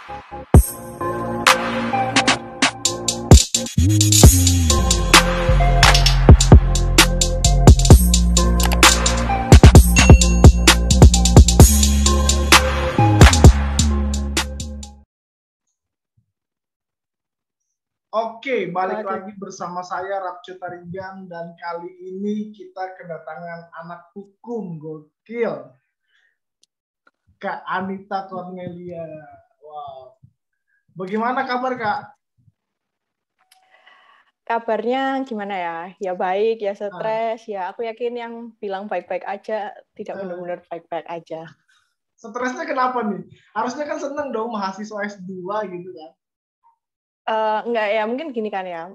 Oke, balik lagi bersama saya Rapcu Tarigan dan kali ini kita kedatangan anak hukum gokil, Kak Anita Cornelia. Wow, bagaimana kabar Kak? Kabarnya gimana ya? Ya baik, ya stres. Ya aku yakin yang bilang baik-baik aja tidak benar-benar baik-baik aja. Stresnya kenapa nih? Harusnya kan seneng dong mahasiswa S2 gitu kan? Enggak ya, mungkin gini kan ya.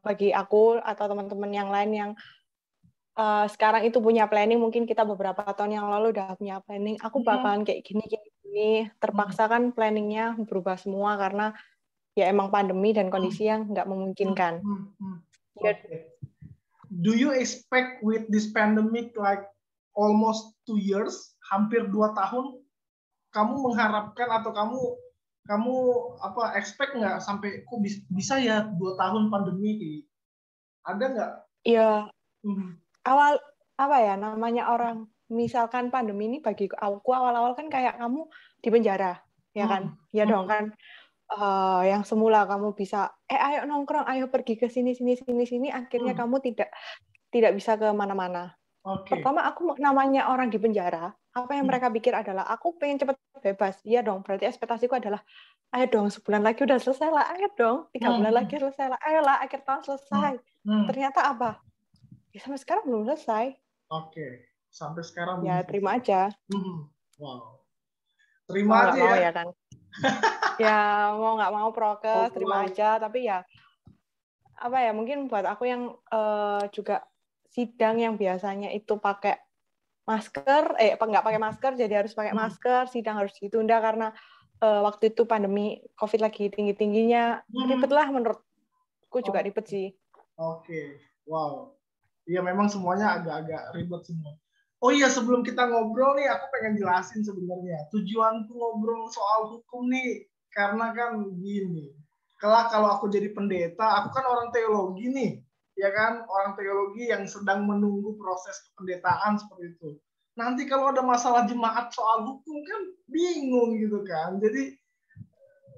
Bagi aku atau teman-teman yang lain yang sekarang itu punya planning, mungkin kita beberapa tahun yang lalu udah punya planning. Aku bakalan kayak gini. Terpaksa kan planningnya berubah semua karena ya emang pandemi dan kondisi yang nggak memungkinkan. Okay. Do you expect with this pandemic like almost 2 years, hampir 2 tahun, kamu mengharapkan atau kamu expect nggak sampai kok bisa ya 2 tahun pandemi? Ada nggak? Iya. Awal apa ya namanya orang misalkan pandemi ini bagi aku awal-awal kan kayak kamu di penjara, ya kan? Ya dong kan. Yang semula kamu bisa ayo nongkrong, ayo pergi ke sini, akhirnya kamu tidak bisa ke mana-mana. Okay. Pertama aku namanya orang di penjara, apa yang mereka pikir adalah aku pengen cepat bebas. Iya dong, berarti ekspektasiku adalah ayo dong sebulan lagi udah selesai lah, ayo dong 3 bulan lagi selesai lah, ayolah akhir tahun selesai. Ternyata apa? Ya sampai sekarang belum selesai. Oke, sampai sekarang ya belum terima selesai. aja. Wow. Terima aja mau ya kan. Ya mau nggak mau prokes, terima aja. Tapi ya apa ya, mungkin buat aku yang juga sidang yang biasanya itu pakai masker, nggak pakai masker jadi harus pakai masker, sidang harus ditunda karena waktu itu pandemi COVID lagi tinggi-tingginya, ribet lah menurutku juga ribet sih. Oke, wow. Iya memang semuanya agak-agak ribet semua. Oh iya, sebelum kita ngobrol nih, aku pengen jelasin sebenarnya tujuanku ngobrol soal hukum nih, karena kan gini, kelak kalau aku jadi pendeta, aku kan orang teologi nih, ya kan, orang teologi yang sedang menunggu proses kependetaan seperti itu. Nanti kalau ada masalah jemaat soal hukum kan bingung gitu kan, jadi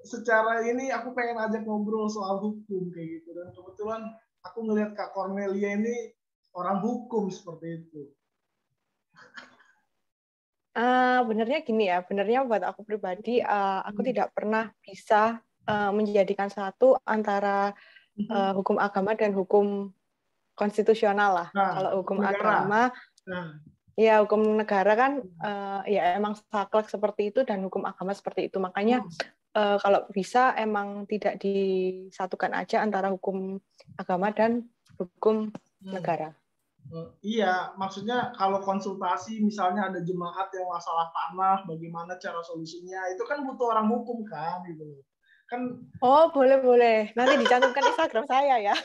secara ini aku pengen ajak ngobrol soal hukum kayak gitu, dan kebetulan aku ngelihat Kak Cornelia ini orang hukum seperti itu. Benernya gini ya, benernya buat aku pribadi, aku tidak pernah bisa menjadikan satu antara hukum agama dan hukum konstitusional lah. Kalau hukum agama, ya hukum negara kan ya emang saklek seperti itu dan hukum agama seperti itu. Makanya kalau bisa emang tidak disatukan aja antara hukum agama dan hukum negara. Iya, maksudnya kalau konsultasi misalnya ada jemaat yang masalah tanah, bagaimana cara solusinya, itu kan butuh orang hukum kan, gitu. Kan. Oh boleh, nanti dicantumkan Instagram saya ya.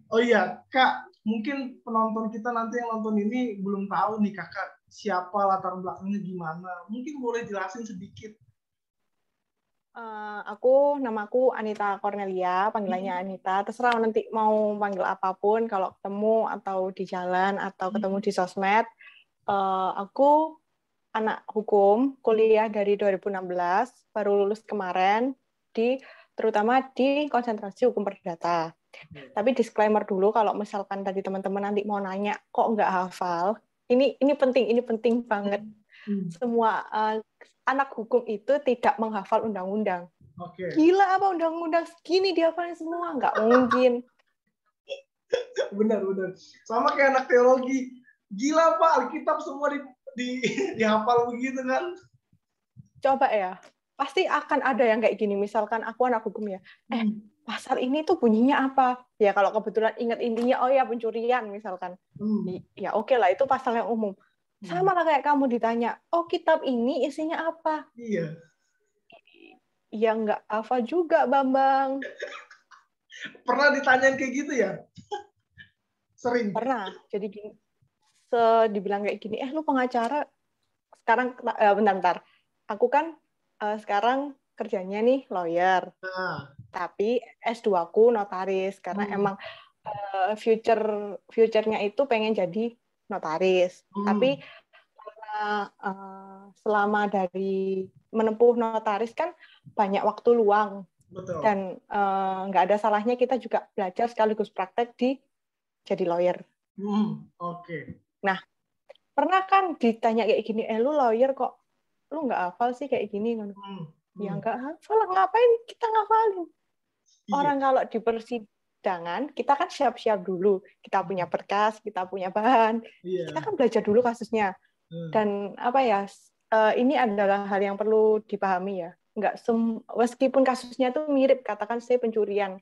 Oh iya, Kak, mungkin penonton kita nanti yang nonton ini belum tahu nih Kakak siapa, latar belakangnya gimana. Mungkin boleh jelasin sedikit. Namaku Anita Cornelia, panggilannya Anita. Terserah nanti mau panggil apapun, kalau ketemu atau di jalan atau ketemu di sosmed. Aku anak hukum, kuliah dari 2016, baru lulus kemarin, terutama di konsentrasi hukum perdata. Tapi disclaimer dulu, kalau misalkan tadi teman-teman nanti mau nanya, kok nggak hafal? Ini penting banget. Semua anak hukum itu tidak menghafal undang-undang. Gila apa undang-undang segini dihafalin semua? Nggak mungkin. Benar. Sama kayak anak teologi. Gila Pak, Alkitab semua dihafal begitu kan? Coba ya, pasti akan ada yang kayak gini. Misalkan aku anak hukum ya, pasal ini tuh bunyinya apa? Ya kalau kebetulan ingat intinya, oh ya pencurian misalkan. Ya oke lah, itu pasal yang umum. Sama lah kayak kamu ditanya, oh kitab ini isinya apa? Iya. Ya nggak hafal juga, Bambang. Pernah ditanyain kayak gitu ya? Sering? Pernah. Jadi dibilang kayak gini, lu pengacara sekarang bentar. Aku kan sekarang kerjanya nih lawyer, tapi S2-ku notaris karena emang future-nya itu pengen jadi notaris. Tapi selama dari menempuh notaris kan banyak waktu luang. Betul. Dan nggak ada salahnya kita juga belajar sekaligus praktek di jadi lawyer. Oke. Nah, pernah kan ditanya kayak gini, lu lawyer kok lu nggak hafal sih kayak gini? Ya nggak hafal, ngapain kita ngafalin? Orang kalau di persidangan, kita kan siap-siap dulu. Kita punya berkas, kita punya bahan. Kita kan belajar dulu kasusnya. Dan apa ya, ini adalah hal yang perlu dipahami ya. Meskipun kasusnya itu mirip, katakan saya pencurian.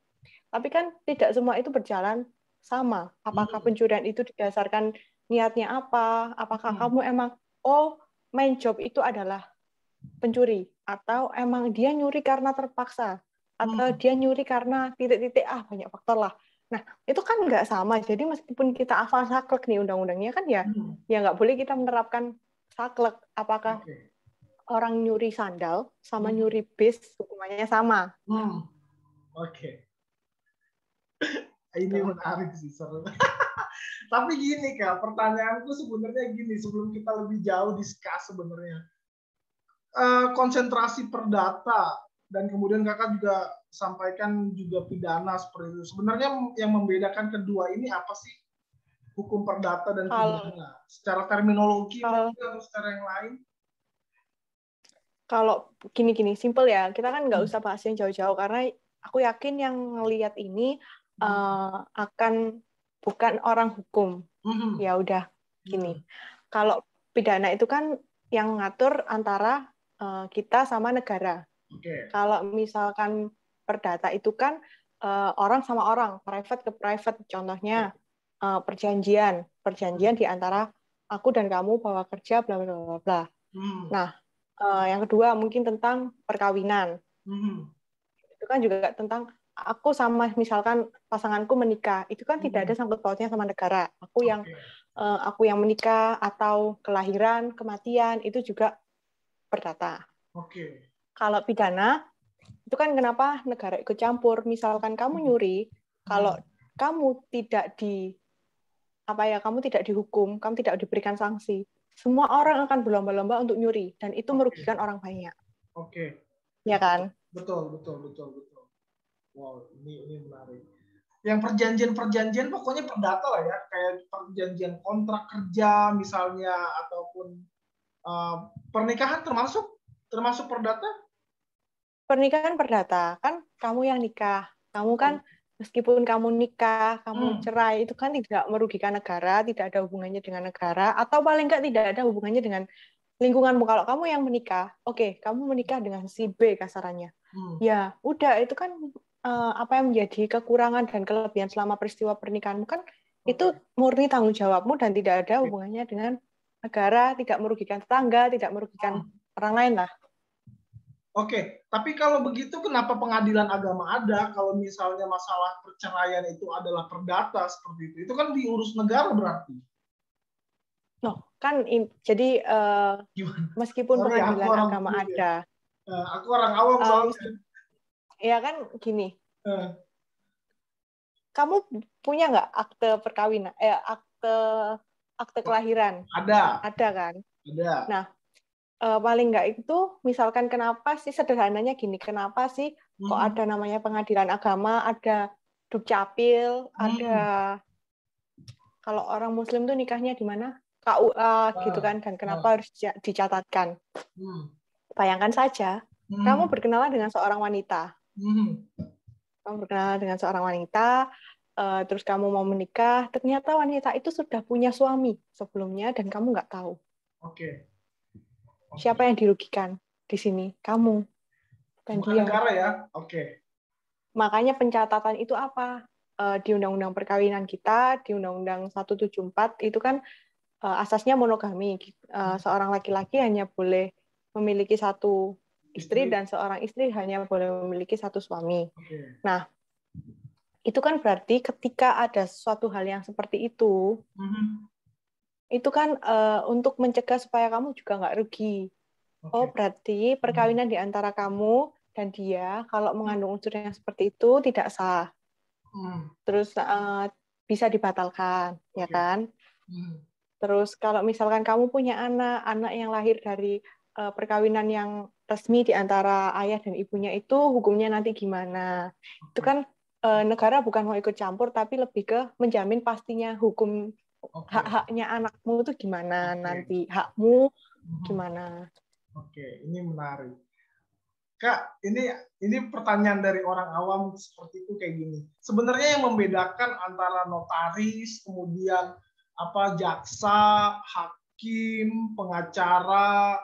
Tapi kan tidak semua itu berjalan sama. Apakah pencurian itu didasarkan niatnya apa? Apakah kamu emang, main job itu adalah pencuri? Atau emang dia nyuri karena terpaksa? Atau dia nyuri karena titik-titik, banyak faktor lah. Nah, itu kan nggak sama. Jadi meskipun kita hafal saklek nih undang-undangnya kan ya nggak boleh kita menerapkan saklek. Apakah orang nyuri sandal sama nyuri bis hukumannya sama? Oke. Ini menarik sih, seru. Tapi gini Kak, pertanyaanku sebenarnya gini, sebelum kita lebih jauh discuss sebenarnya. Konsentrasi perdata dan kemudian kakak juga sampaikan juga pidana seperti itu. Sebenarnya yang membedakan kedua ini apa sih? Hukum perdata dan pidana. Secara terminologi atau secara yang lain? Kalau gini-gini, simple ya. Kita kan nggak usah bahas yang jauh-jauh karena aku yakin yang ngelihat ini akan bukan orang hukum. Ya udah gini. Kalau pidana itu kan yang ngatur antara kita sama negara. Kalau misalkan perdata itu kan orang sama orang, private ke private. Contohnya perjanjian di antara aku dan kamu bahwa kerja bla bla bla bla. Nah, yang kedua mungkin tentang perkawinan. Itu kan juga tentang aku sama misalkan pasanganku menikah, itu kan tidak ada sangkut pautnya sama negara. Aku yang menikah atau kelahiran, kematian itu juga perdata. Kalau pidana itu kan kenapa negara ikut campur? Misalkan kamu nyuri, kalau kamu tidak kamu tidak dihukum, kamu tidak diberikan sanksi, semua orang akan berlomba-lomba untuk nyuri dan itu merugikan orang banyak. Ya kan? Betul. Wow, ini menarik. Yang perjanjian pokoknya perdata lah ya, kayak perjanjian kontrak kerja misalnya ataupun pernikahan termasuk perdata? Pernikahan perdata kan kamu yang nikah, kamu kan meskipun kamu nikah, kamu cerai itu kan tidak merugikan negara, tidak ada hubungannya dengan negara, atau paling nggak tidak ada hubungannya dengan lingkunganmu. Kalau kamu yang menikah, kamu menikah dengan si B kasarannya, ya udah itu kan apa yang menjadi kekurangan dan kelebihan selama peristiwa pernikahanmu kan itu murni tanggung jawabmu dan tidak ada hubungannya dengan negara, tidak merugikan tetangga, tidak merugikan orang lain lah. Tapi kalau begitu kenapa pengadilan agama ada kalau misalnya masalah perceraian itu adalah perdata seperti itu? Itu kan diurus negara berarti. Jadi meskipun pengadilan agama ada. Aku orang awam soalnya. Ya kan gini. Kamu punya nggak akte perkawinan? Akte kelahiran? Ada. Ada kan? Ada. Nah, paling nggak itu misalkan kenapa sih sederhananya gini, kenapa sih kok ada namanya pengadilan agama, ada dukcapil, ada kalau orang muslim tuh nikahnya di mana? KUA gitu kan, dan kenapa harus dicatatkan? Bayangkan saja, kamu berkenalan dengan seorang wanita. Kamu berkenalan dengan seorang wanita, terus kamu mau menikah, ternyata wanita itu sudah punya suami sebelumnya dan kamu nggak tahu. Siapa yang dirugikan di sini? Kamu. Dan bukan dia. Negara ya? Makanya pencatatan itu apa? Di Undang-Undang Perkawinan kita, di Undang-Undang 174, itu kan asasnya monogami. Seorang laki-laki hanya boleh memiliki satu istri dan seorang istri hanya boleh memiliki satu suami. Nah, itu kan berarti ketika ada suatu hal yang seperti itu itu kan untuk mencegah supaya kamu juga nggak rugi. Oh, berarti perkawinan di antara kamu dan dia kalau mengandung unsur yang seperti itu tidak sah. Terus bisa dibatalkan, ya kan? Terus kalau misalkan kamu punya anak yang lahir dari perkawinan yang resmi di antara ayah dan ibunya itu hukumnya nanti gimana? Itu kan negara bukan mau ikut campur, tapi lebih ke menjamin pastinya hukum hak-haknya anakmu itu gimana nanti, hakmu gimana. Oke, ini menarik. Kak, ini pertanyaan dari orang awam seperti itu kayak gini. Sebenarnya yang membedakan antara notaris, kemudian jaksa, hakim, pengacara,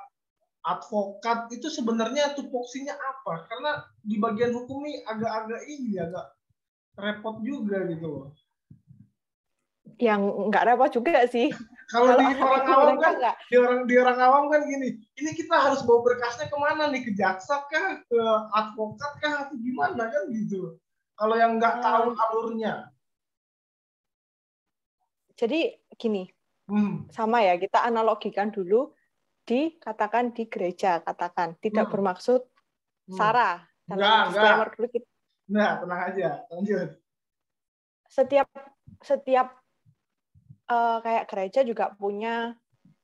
advokat itu sebenarnya tupoksinya apa? Karena di bagian hukum ini agak repot juga gitu loh. Yang nggak repot juga sih. Kalau di orang awam kan, di orang awam kan gini, ini kita harus bawa berkasnya kemana nih, ke jaksa kah, ke advokat kah, atau gimana kan gitu. Kalau yang nggak tahu alurnya. Jadi gini, sama ya, kita analogikan dulu dikatakan di gereja, katakan tidak bermaksud sara. Dalam disclaimer dulu kita. Nah, tenang aja, lanjut. Setiap kayak gereja juga punya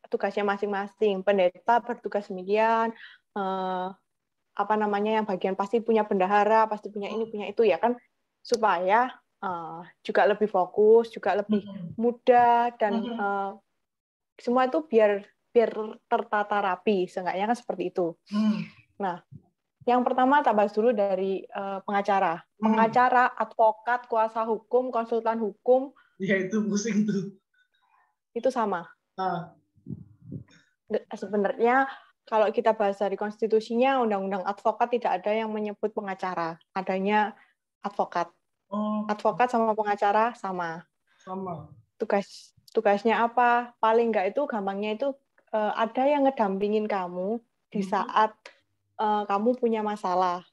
tugasnya masing-masing. Pendeta bertugas demikian, yang bagian pasti punya bendahara, pasti punya ini, punya itu ya kan, supaya juga lebih fokus, juga lebih mudah dan semua itu biar tertata rapi, seenggaknya kan seperti itu. Nah, yang pertama kita bahas dulu dari pengacara. Pengacara, advokat, kuasa hukum, konsultan hukum. Ya itu pusing tuh. Itu sama. Sebenarnya kalau kita bahas dari konstitusinya, undang-undang advokat tidak ada yang menyebut pengacara. Adanya advokat. Advokat sama pengacara sama. Tugasnya apa? Paling nggak itu gampangnya itu ada yang ngedampingin kamu di saat kamu punya masalah.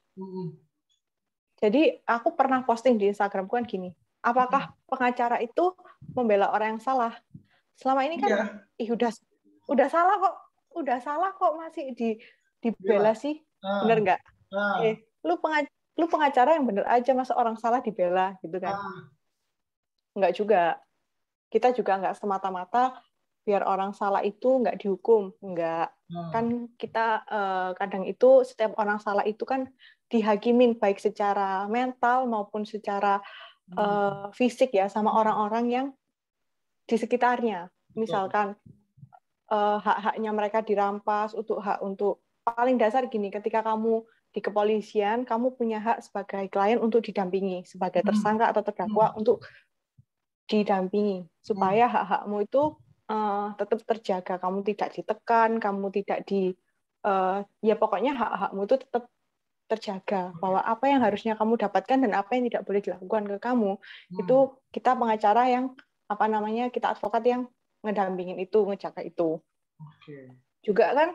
Jadi aku pernah posting di Instagram kan gini, apakah pengacara itu membela orang yang salah? Selama ini kan udah salah kok masih dibela sih, bener nggak? Lu pengacara yang bener aja, masa orang salah dibela gitu kan? Nggak juga. Kita juga nggak semata-mata biar orang salah itu nggak dihukum, nggak. Kan kita kadang itu setiap orang salah itu kan dihakimin baik secara mental maupun secara fisik ya sama orang-orang yang di sekitarnya. Misalkan hak-haknya mereka dirampas, untuk paling dasar gini, ketika kamu di kepolisian, kamu punya hak sebagai klien untuk didampingi, sebagai tersangka atau terdakwa untuk didampingi supaya hak-hakmu itu tetap terjaga, kamu tidak ditekan, kamu tidak ya pokoknya hak-hakmu itu tetap terjaga, bahwa apa yang harusnya kamu dapatkan dan apa yang tidak boleh dilakukan ke kamu itu kita pengacara yang kita advokat yang ngedampingin itu, ngejaga itu. Juga kan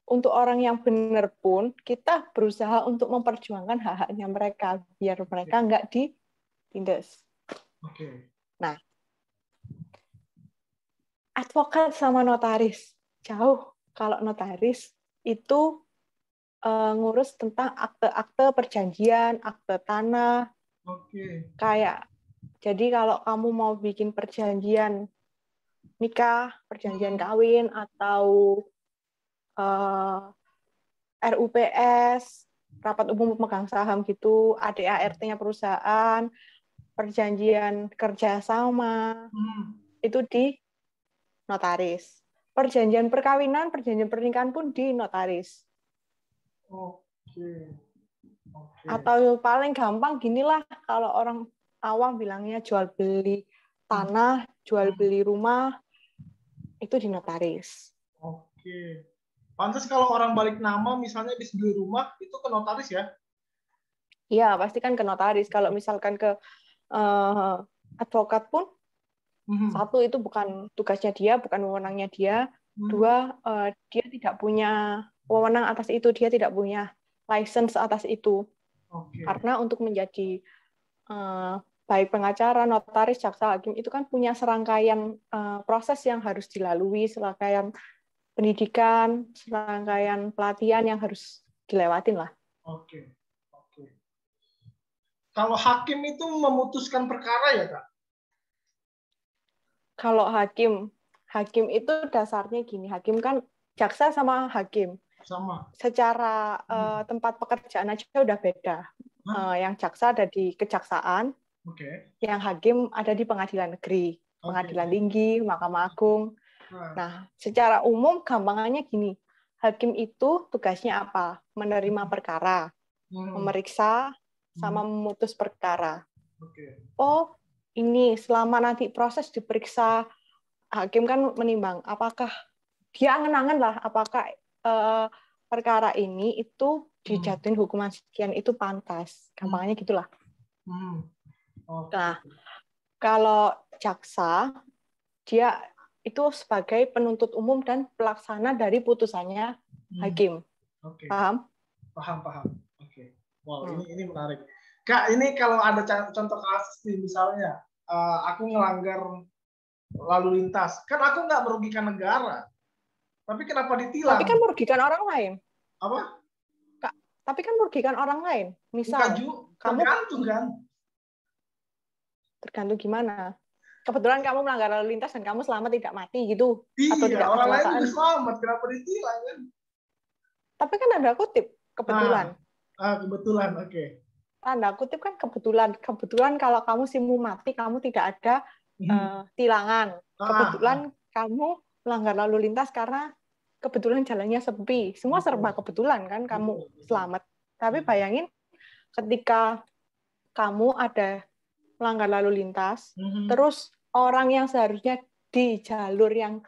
untuk orang yang benar pun kita berusaha untuk memperjuangkan hak-haknya mereka biar mereka nggak ditindas. Nah, advokat sama notaris jauh. Kalau notaris itu ngurus tentang akte-akte perjanjian, akte tanah. Kayak, jadi kalau kamu mau bikin perjanjian nikah, perjanjian kawin, atau RUPS, rapat umum pemegang saham gitu, ADART-nya perusahaan, perjanjian kerjasama, itu di notaris. Perjanjian perkawinan, perjanjian pernikahan pun di notaris. Atau paling gampang ginilah, kalau orang awam bilangnya jual beli tanah, jual beli rumah, itu di notaris. Pantes kalau orang balik nama, misalnya habis beli rumah, itu ke notaris ya? Iya, pasti kan ke notaris. Kalau misalkan ke advokat pun, satu, itu bukan tugasnya dia, bukan wewenangnya dia. Dua, dia tidak punya wewenang atas itu, dia tidak punya license atas itu. Karena untuk menjadi baik pengacara, notaris, jaksa, hakim itu kan punya serangkaian proses yang harus dilalui, serangkaian pendidikan, serangkaian pelatihan yang harus dilewatin lah. Oke. Oke. Kalau hakim itu memutuskan perkara ya, Kak? Kalau hakim itu dasarnya gini, hakim kan jaksa sama hakim. Sama. Secara tempat pekerjaan aja udah beda. Yang jaksa ada di kejaksaan, yang hakim ada di pengadilan negeri, pengadilan tinggi, Mahkamah Agung. Nah, secara umum gampangannya gini, hakim itu tugasnya apa? Menerima perkara, memeriksa, sama memutus perkara. Oh, ini selama nanti proses diperiksa, hakim kan menimbang apakah dia angen-angen lah, apakah perkara ini itu dijatuhin hukuman sekian itu pantas. Gampangannya gitulah. Nah, kalau jaksa, dia itu sebagai penuntut umum dan pelaksana dari putusannya hakim. Paham? Paham. Oke. Wow, ini menarik. Kak, ini kalau ada contoh kasus nih, misalnya aku ngelanggar lalu lintas, kan aku nggak merugikan negara, tapi kenapa ditilang? Tapi kan merugikan orang lain. Apa? Tapi kan merugikan orang lain. Misal, kamu tergantung kan? Tergantung gimana? Kebetulan kamu melanggar lalu lintas dan kamu selamat tidak mati gitu, atau Iya, tidak orang lain kecelakaan. juga selamat, kenapa ditilang kan? Tapi kan ada kutip kebetulan. Kebetulan, oke. Tanda kutip kan kebetulan. Kebetulan kalau kamu simu mati, kamu tidak ada tilangan. Kebetulan kamu melanggar lalu lintas karena kebetulan jalannya sepi. Semua serba kebetulan kan kamu selamat. Tapi bayangin ketika kamu ada melanggar lalu lintas, terus orang yang seharusnya di jalur yang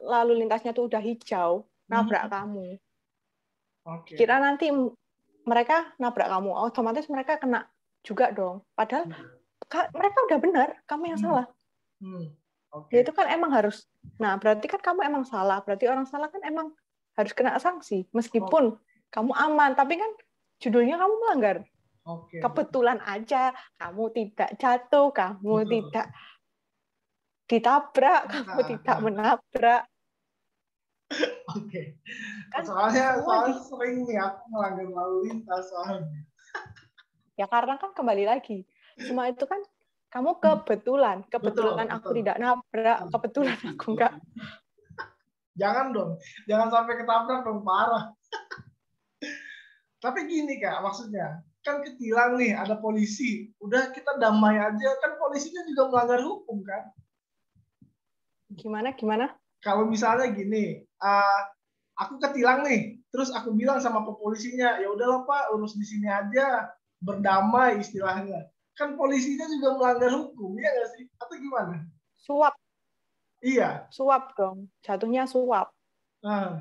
lalu lintasnya itu udah hijau, nabrak kamu. Kira nanti mereka nabrak kamu, otomatis mereka kena juga dong. Padahal mereka udah benar, kamu yang salah. Ya itu kan emang harus. Nah, berarti kan kamu emang salah. Berarti orang salah kan emang harus kena sanksi. Meskipun kamu aman, tapi kan judulnya kamu melanggar. Kebetulan aja kamu tidak jatuh, kamu tidak ditabrak, kamu tidak menabrak. Kan soalnya sering nih aku melanggar lalu lintas soalnya. Ya karena kan kembali lagi, semua itu kan kamu kebetulan aku tidak nabrak, kebetulan aku enggak. Jangan dong, jangan sampai ketabrak dong, parah. Tapi gini Kak, maksudnya kan ketilang nih, ada polisi, udah kita damai aja, kan polisinya juga melanggar hukum kan? Gimana? Kalau misalnya gini, aku ketilang nih, terus aku bilang sama polisinya, ya udahlah Pak, urus di sini aja, berdamai istilahnya. Kan polisinya juga melanggar hukum, ya nggak sih? Atau gimana? Suap. Iya. Suap dong, jatuhnya suap.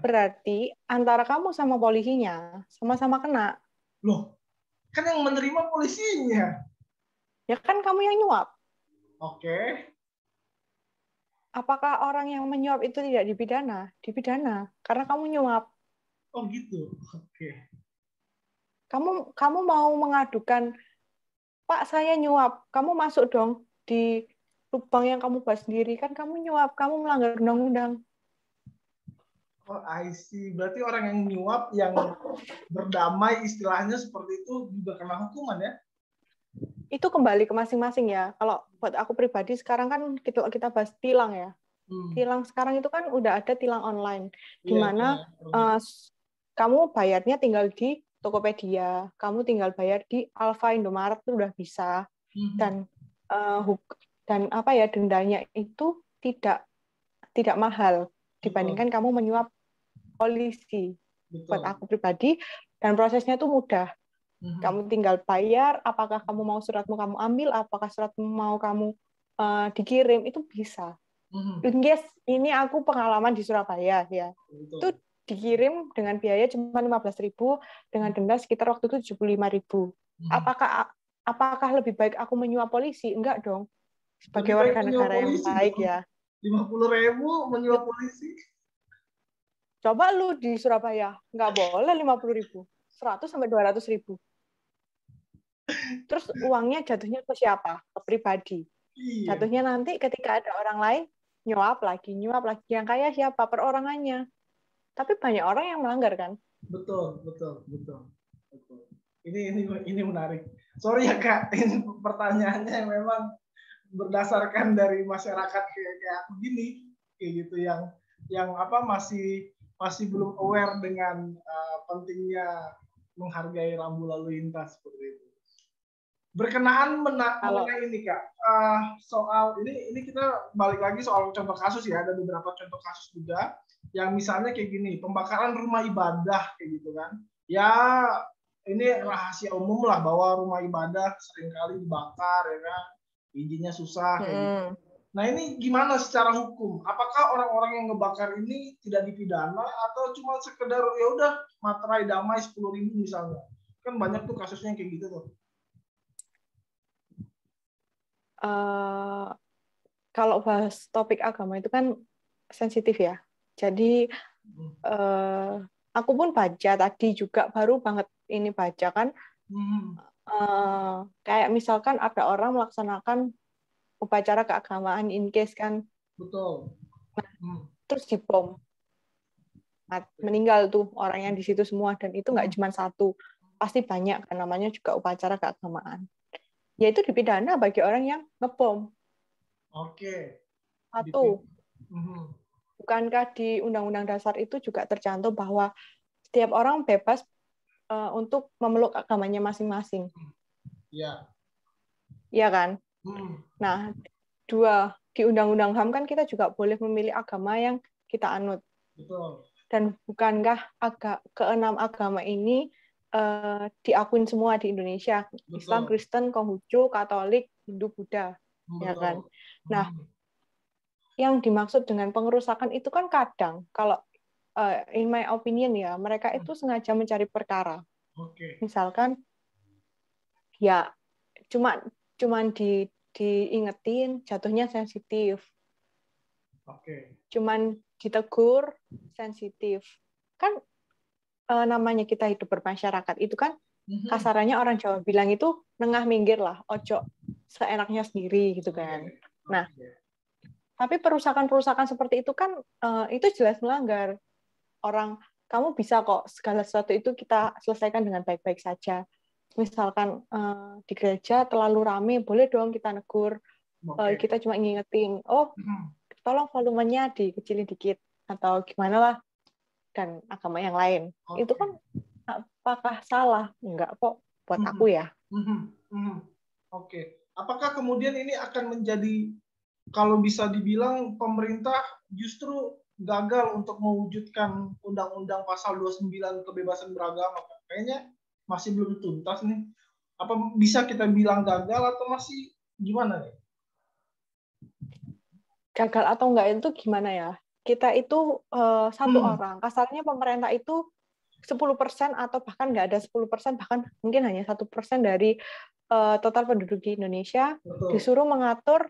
Berarti antara kamu sama polisinya sama-sama kena. Loh, kan yang menerima polisinya. Ya kan kamu yang nyuap. Oke. Apakah orang yang menyuap itu tidak dipidana? Dipidana, karena kamu nyuap. Oh gitu, oke. Kamu mau mengadukan, Pak saya nyuap, kamu masuk dong di lubang yang kamu buat sendiri, kan kamu nyuap, kamu melanggar undang-undang. Oh, I see. Berarti orang yang nyuap, yang berdamai istilahnya seperti itu juga kena hukuman ya? Itu kembali ke masing-masing ya. Kalau buat aku pribadi sekarang kan kita bahas tilang ya. Tilang sekarang itu kan udah ada tilang online, di mana kamu bayarnya tinggal di Tokopedia, kamu tinggal bayar di Alfa Indomaret itu udah bisa, dan apa ya, dendanya itu tidak mahal dibandingkan kamu menyuap polisi. Buat aku pribadi, dan prosesnya itu mudah. Kamu tinggal bayar, apakah kamu mau suratmu kamu ambil, apakah suratmu mau kamu dikirim, itu bisa. Guys, ini aku pengalaman di Surabaya ya. Itu dikirim dengan biaya cuma 15.000, dengan denda sekitar waktu itu 75.000. Apakah lebih baik aku menyuap polisi? Enggak dong. Sebagai warga negara yang baik ya. 50.000 menyuap polisi. Coba lu di Surabaya, nggak boleh 50.000, 100 sampai 200.000. Terus uangnya jatuhnya ke siapa? Ke pribadi. Iya, Jatuhnya nanti ketika ada orang lain, nyuap lagi. Yang kaya siapa? Perorangannya. Tapi banyak orang yang melanggar kan? betul, betul, betul, betul. Ini menarik. Sorry ya Kak, ini pertanyaannya memang berdasarkan dari masyarakat kayak aku gini, kayak gitu yang apa masih belum aware dengan pentingnya menghargai rambu lalu lintas seperti itu. Berkenaan Kalau mengenai ini Kak, soal ini kita balik lagi soal contoh kasus ya, ada beberapa contoh kasus juga yang misalnya kayak gini, pembakaran rumah ibadah kayak gitu kan. Ya ini rahasia umum lah bahwa rumah ibadah seringkali dibakar ya kan, izinnya susah kayak gitu. Nah ini gimana secara hukum? Apakah orang-orang yang ngebakar ini tidak dipidana atau cuma sekedar ya udah materai damai 10.000 misalnya? Kan banyak tuh kasusnya kayak gitu tuh. kalau bahas topik agama itu kan sensitif ya. Jadi aku pun baca tadi juga baru banget ini baca kan. Kayak misalkan ada orang melaksanakan upacara keagamaan in case kan. Betul. Terus dibom. Meninggal tuh orang yang di situ semua dan itu nggak cuma satu. Pasti banyak kan namanya juga upacara keagamaan. Yaitu dipidana bagi orang yang ngebom. Oke. Satu. Bukankah di Undang-Undang Dasar itu juga tercantum bahwa setiap orang bebas untuk memeluk agamanya masing-masing? Iya. Iya kan? Nah, dua, di Undang-Undang HAM kan kita juga boleh memilih agama yang kita anut. Betul. Dan bukankah keenam agama ini diakuin semua di Indonesia? Betul. Islam, Kristen, Konghucu, Katolik, Hindu, Buddha. Betul. Ya kan? Nah, yang dimaksud dengan pengerusakan itu kan kadang, kalau in my opinion ya, mereka itu sengaja mencari perkara. Misalkan, ya cuman diingetin, jatuhnya sensitif. Cuman ditegur, sensitif. Kan namanya kita hidup bermasyarakat itu kan kasarannya orang Jawa bilang itu nengah minggir lah, ojo seenaknya sendiri gitu kan. Nah, tapi perusakan seperti itu kan itu jelas melanggar. Kamu bisa kok segala sesuatu itu kita selesaikan dengan baik-baik saja. Misalkan di gereja terlalu rame, boleh dong kita negur. Kita cuma ngingetin, tolong volumenya dikecilin dikit atau gimana lah. Dan agama yang lain. Itu kan apakah salah? Enggak kok buat aku ya. Oke. Apakah kemudian ini akan menjadi, kalau bisa dibilang pemerintah justru gagal untuk mewujudkan Undang-Undang Pasal 29 kebebasan beragama? Kayaknya masih belum tuntas nih. Apa bisa kita bilang gagal atau masih gimana nih? Gagal atau enggak itu gimana ya? Kita itu satu orang. Kasarnya pemerintah itu 10% atau bahkan nggak ada 10%, bahkan mungkin hanya 1% dari total penduduk di Indonesia. Betul. Disuruh mengatur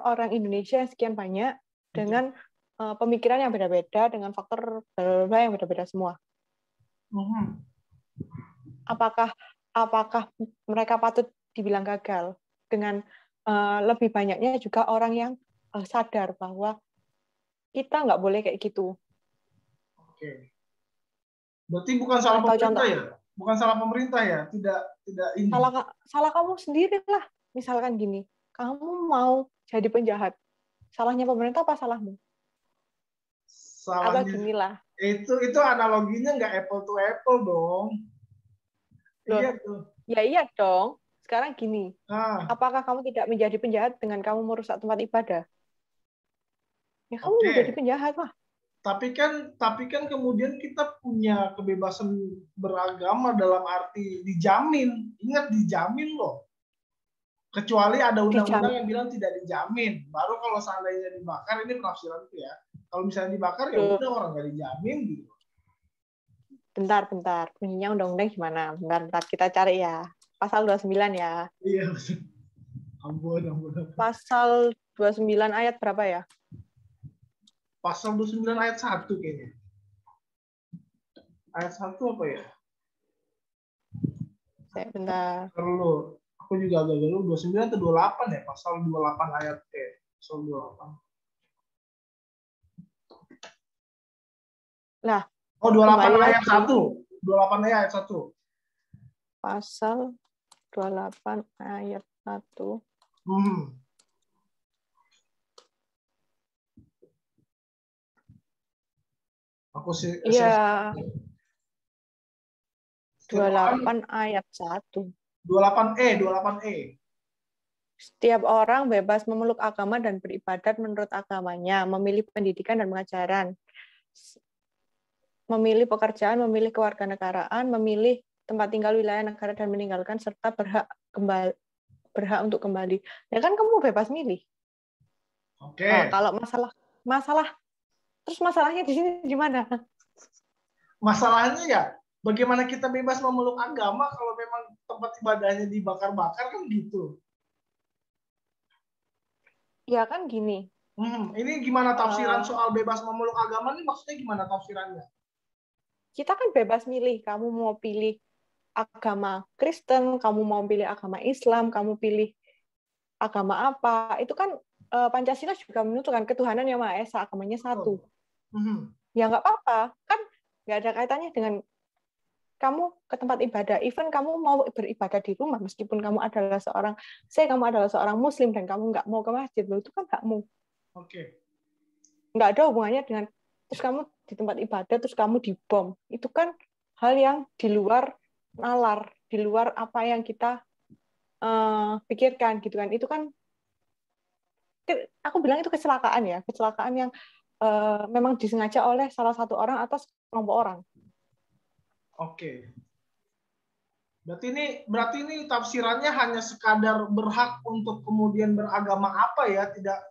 orang Indonesia yang sekian banyak. Betul. Dengan pemikiran yang beda-beda, dengan faktor yang beda-beda semua. Apakah mereka patut dibilang gagal? Dengan lebih banyaknya juga orang yang sadar bahwa kita nggak boleh kayak gitu. Oke. Berarti bukan salah pemerintah ya? Bukan salah pemerintah ya? Tidak ini. Salah kamu sendiri lah. Misalkan gini, kamu mau jadi penjahat. Salahnya pemerintah apa salahmu? Salahnya. Atau gini lah. Itu analoginya nggak apple to apple dong. Loh, iya tuh. Ya iya dong. Sekarang gini, apakah kamu tidak menjadi penjahat dengan kamu merusak tempat ibadah? Ya kamu menjadi penjahat lah. Tapi kan kemudian kita punya kebebasan beragama dalam arti dijamin. Ingat, dijamin loh. Kecuali ada undang-undang yang bilang tidak dijamin. Baru kalau seandainya dibakar, ini penafsiranku ya. Kalau misalnya dibakar ya udah orang nggak dijamin gitu. Bentar. Bunyinya undang-undang gimana? Bentar kita cari ya. Pasal 29 ya. Iya, ampun. Pasal 29 ayat berapa ya? Pasal 29 ayat 1 kayaknya. Ayat 1 apa ya? Bentar. Perlu. Aku juga agak dulu 29 atau 28 ya, pasal 28 ayat pasal 28. Nah, Oh, 28 kembali ayat lagi 1. 28 ayat 1. pasal 28 ayat 1. Aku sih Iya, 28 28 ayat 1. 28E. Setiap orang bebas memeluk agama dan beribadat menurut agamanya, memilih pendidikan dan pengajaran, memilih pekerjaan, memilih kewarganegaraan, memilih tempat tinggal, wilayah, negara, dan meninggalkan, serta berhak untuk kembali. Ya kan kamu bebas milih. Oke. Kalau terus masalahnya di sini gimana? Masalahnya ya, bagaimana kita bebas memeluk agama kalau memang tempat ibadahnya dibakar-bakar kan gitu. Ya kan gini. Ini gimana tafsiran Uh, soal bebas memeluk agama nih, maksudnya gimana tafsirannya? kita kan bebas milih. Kamu mau pilih agama Kristen, kamu mau pilih agama Islam, kamu pilih agama apa? Itu kan Pancasila juga menentukan ketuhanan yang Maha Esa, agamanya satu. Ya nggak apa-apa, kan nggak ada kaitannya dengan kamu ke tempat ibadah. Even kamu mau beribadah di rumah, meskipun kamu adalah seorang Muslim dan kamu nggak mau ke masjid, itu kan hakmu. Oke. Nggak ada hubungannya dengan terus kamu di tempat ibadah terus kamu dibom. Itu kan hal yang di luar nalar, di luar apa yang kita pikirkan gitu kan. Itu kan aku bilang itu kecelakaan ya, kecelakaan yang memang disengaja oleh salah satu orang atas kelompok orang. Oke. Berarti ini tafsirannya hanya sekadar berhak untuk kemudian beragama apa ya, tidak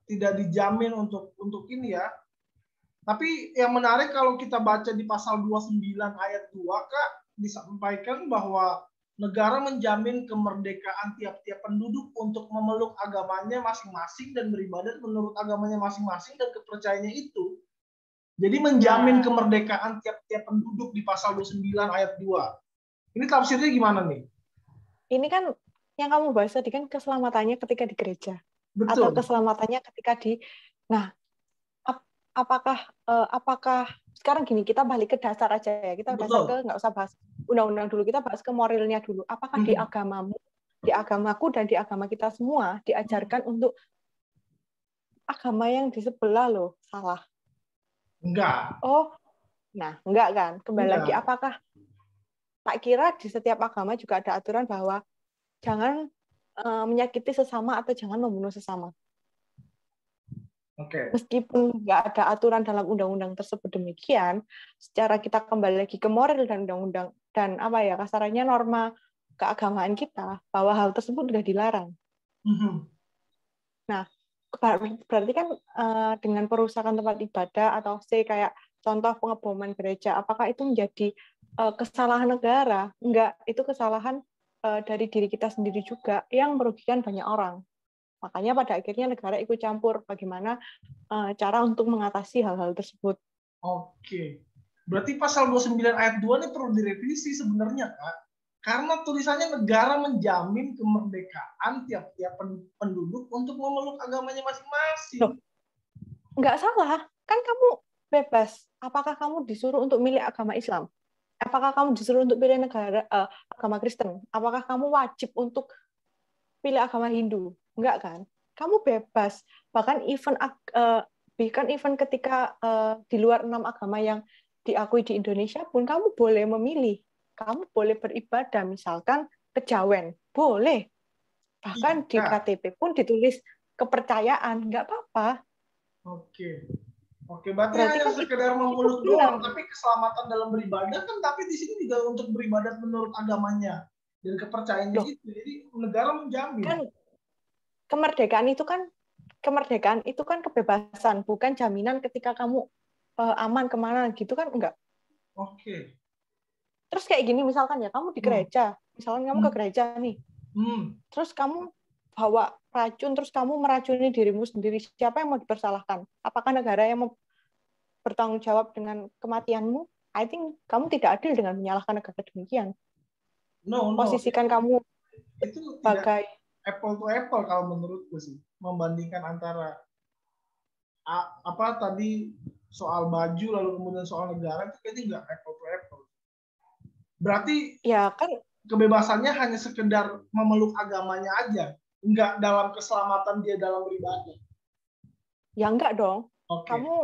dijamin untuk ini ya. Tapi yang menarik kalau kita baca di pasal 29 ayat 2 Kak, disampaikan bahwa negara menjamin kemerdekaan tiap-tiap penduduk untuk memeluk agamanya masing-masing dan beribadat menurut agamanya masing-masing dan kepercayaannya itu. Jadi menjamin kemerdekaan tiap-tiap penduduk di pasal 29 ayat 2. Ini tafsirnya gimana nih? Ini kan yang kamu bahas tadi kan keselamatannya ketika di gereja. Betul. Atau keselamatannya ketika di... Nah, apakah sekarang gini, kita balik ke dasar aja ya. Kita dasar ke, nggak usah bahas undang-undang dulu, kita bahas ke moralnya dulu. Apakah di agamamu, di agamaku, dan di agama kita semua diajarkan untuk agama yang di sebelah loh salah? Enggak. Oh, nah enggak kan? Kembali Enggak. lagi, apakah tak kira di setiap agama juga ada aturan bahwa jangan menyakiti sesama atau jangan membunuh sesama. Oke. Meskipun nggak ada aturan dalam undang-undang tersebut demikian, secara kita kembali lagi ke moral dan undang-undang dan apa ya kasarannya norma keagamaan kita bahwa hal tersebut sudah dilarang. Nah, berarti kan dengan perusakan tempat ibadah atau kayak contoh pengeboman gereja, apakah itu menjadi kesalahan negara? Enggak, itu kesalahan dari diri kita sendiri juga yang merugikan banyak orang. Makanya pada akhirnya negara ikut campur bagaimana cara untuk mengatasi hal-hal tersebut. Oke. Berarti pasal 29 ayat 2 ini perlu direvisi sebenarnya, Kak. Karena tulisannya negara menjamin kemerdekaan tiap-tiap penduduk untuk memeluk agamanya masing-masing. Nggak salah, kan kamu bebas. Apakah kamu disuruh untuk milih agama Islam? Apakah kamu disuruh untuk pilih agama Kristen? Apakah kamu wajib untuk pilih agama Hindu? Enggak kan? Kamu bebas. Bahkan even ketika di luar 6 agama yang diakui di Indonesia pun kamu boleh memilih. Kamu boleh beribadah, misalkan kejawen. Boleh. Bahkan di KTP pun ditulis kepercayaan. Enggak apa-apa. Oke. Oke, berarti hanya kan sekedar memeluk doang, tapi keselamatan dalam beribadah kan, tapi di sini juga untuk beribadat menurut agamanya dan kepercayaannya itu. Jadi negara menjamin. Kan kemerdekaan itu kan kebebasan, bukan jaminan ketika kamu aman kemana gitu kan enggak. Oke. Terus kayak gini misalkan ya, kamu di gereja, misalkan kamu ke gereja nih, terus kamu bawa racun, terus kamu meracuni dirimu sendiri, siapa yang mau dipersalahkan? Apakah negara yang mau bertanggung jawab dengan kematianmu? I think kamu tidak adil dengan menyalahkan negara demikian. No, posisikan kamu itu tidak sebagai apple to apple kalau menurutku sih, membandingkan antara apa tadi soal baju lalu kemudian soal negara itu kayaknya nggak apple to apple. Berarti ya kan kebebasannya hanya sekedar memeluk agamanya aja, nggak dalam keselamatan dia dalam beribadah. ya enggak dong. Oke. Kamu